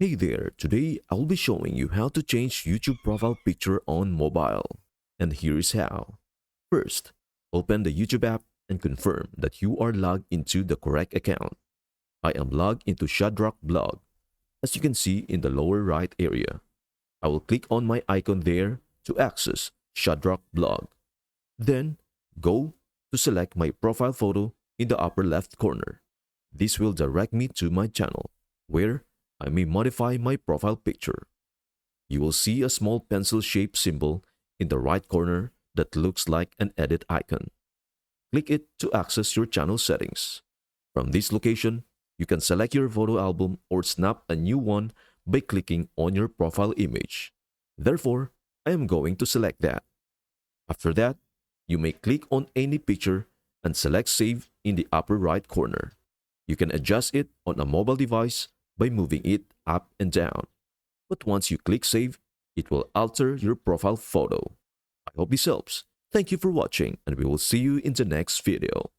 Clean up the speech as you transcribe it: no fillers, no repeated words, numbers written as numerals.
Hey there, today I'll be showing you how to change YouTube profile picture on mobile. And here is how. First, open the YouTube app and confirm that you are logged into the correct account. I am logged into Shadrach Blog, as you can see in the lower right area. I will click on my icon there to access Shadrach Blog. Then, go to select my profile photo in the upper left corner. This will direct me to my channel, where I may modify my profile picture. You will see a small pencil-shaped symbol in the right corner that looks like an edit icon. Click it to access your channel settings. From this location, you can select your photo album or snap a new one by clicking on your profile image. Therefore, I am going to select that. After that, you may click on any picture and select Save in the upper right corner. You can adjust it on a mobile device by moving it up and down. But once you click Save, it will alter your profile photo. I hope this helps. Thank you for watching, and we will see you in the next video.